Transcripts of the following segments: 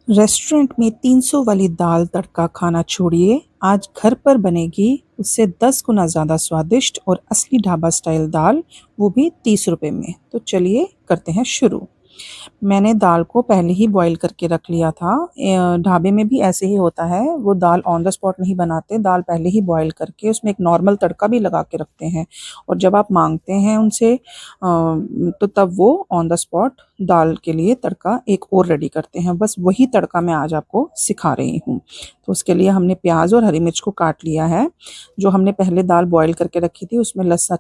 Restaurant में 300 वाली दाल तड़का खाना छोड़िए, आज घर पर बनेगी उससे 10 गुना ज़्यादा स्वादिष्ट और असली ढाबा स्टाइल दाल, वो भी 30 रुपए में। तो चलिए करते हैं शुरू। मैंने दाल को पहले ही बॉईल करके रख लिया था। ढाबे में भी ऐसे ही होता है, वो दाल ऑन द स्पॉट नहीं बनाते, दाल पहले ही बॉईल करके उसमें एक नॉर्मल तड़का भी लगा के रखते हैं और जब आप माँगते हैं उनसे तो तब वो ऑन द स्पॉट दाल के लिए तड़का एक और रेडी करते हैं। बस वही तड़का मैं आज आपको सिखा रही हूँ। तो उसके लिए हमने प्याज़ और हरी मिर्च को काट लिया है। जो हमने पहले दाल बॉईल करके रखी थी उसमें लहसुन,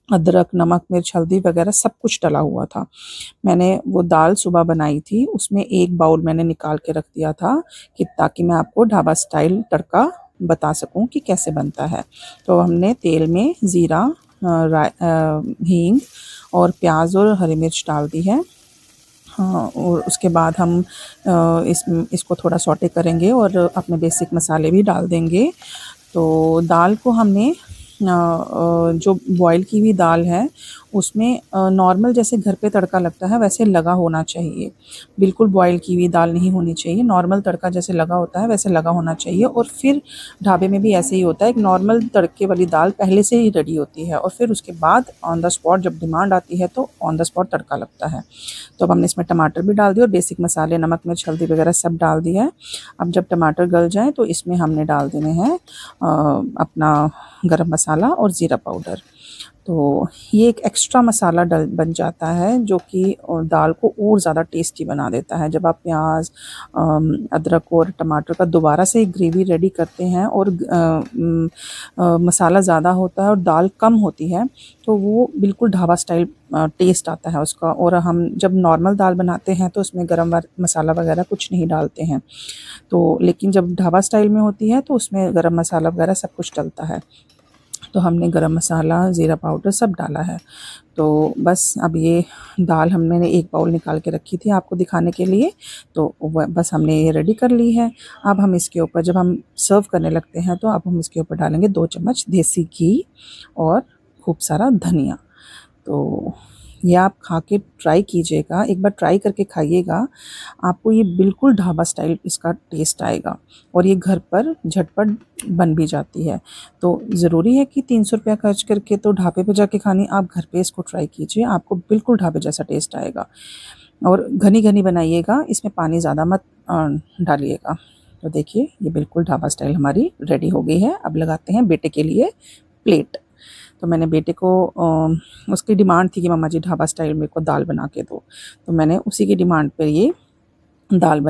अदरक, नमक, मिर्च, हल्दी वगैरह सब कुछ डला हुआ था। मैंने वो दाल सुबह बनाई थी, उसमें एक बाउल मैंने निकाल के रख दिया था कि ताकि मैं आपको ढाबा स्टाइल तड़का बता सकूं कि कैसे बनता है। तो हमने तेल में ज़ीरा, हींग और प्याज और हरी मिर्च डाल दी है। हाँ, और उसके बाद हम इसको थोड़ा सौटे करेंगे और अपने बेसिक मसाले भी डाल देंगे। तो दाल को हमने जो बॉईल की हुई दाल है उसमें नॉर्मल जैसे घर पे तड़का लगता है वैसे लगा होना चाहिए। बिल्कुल बॉईल की हुई दाल नहीं होनी चाहिए, नॉर्मल तड़का जैसे लगा होता है वैसे लगा होना चाहिए। और फिर ढाबे में भी ऐसे ही होता है, एक नॉर्मल तड़के वाली दाल पहले से ही रेडी होती है और फिर उसके बाद ऑन द स्पॉट जब डिमांड आती है तो ऑन द स्पॉट तड़का लगता है। तो अब हमने इसमें टमाटर भी डाल दिए और बेसिक मसाले, नमक, मिर्च, हल्दी वगैरह सब डाल दिया है। अब जब टमाटर गल जाएँ तो इसमें हमने डाल देने हैं अपना गरम मसाला और ज़ीरा पाउडर। तो ये एक एक्स्ट्रा मसाला डल बन जाता है जो कि दाल को और ज़्यादा टेस्टी बना देता है। जब आप प्याज, अदरक और टमाटर का दोबारा से ग्रेवी रेडी करते हैं और मसाला ज़्यादा होता है और दाल कम होती है तो वो बिल्कुल ढाबा स्टाइल टेस्ट आता है उसका। और हम जब नॉर्मल दाल बनाते हैं तो उसमें गरम मसाला वगैरह कुछ नहीं डालते हैं। तो लेकिन जब ढाबा स्टाइल में होती है तो उसमें गरम मसाला वगैरह सब कुछ डलता है। तो हमने गरम मसाला, ज़ीरा पाउडर सब डाला है। तो बस अब ये दाल हमने एक बाउल निकाल के रखी थी आपको दिखाने के लिए, तो बस हमने ये रेडी कर ली है। अब हम इसके ऊपर जब हम सर्व करने लगते हैं तो अब हम इसके ऊपर डालेंगे 2 चम्मच देसी घी और खूब सारा धनिया। तो ये आप खा के ट्राई कीजिएगा, एक बार ट्राई करके खाइएगा, आपको ये बिल्कुल ढाबा स्टाइल इसका टेस्ट आएगा और ये घर पर झटपट बन भी जाती है। तो ज़रूरी है कि 300 रुपया खर्च करके तो ढाबे पे जाके खानी, आप घर पे इसको ट्राई कीजिए, आपको बिल्कुल ढाबे जैसा टेस्ट आएगा। और घनी-घनी बनाइएगा, इसमें पानी ज़्यादा मत डालिएगा। तो देखिए ये बिल्कुल ढाबा स्टाइल हमारी रेडी हो गई है। अब लगाते हैं बेटे के लिए प्लेट। तो मैंने बेटे को उसकी डिमांड थी कि मम्मा जी ढाबा स्टाइल मेरे को दाल बना के दो, तो मैंने उसी की डिमांड पर ये दाल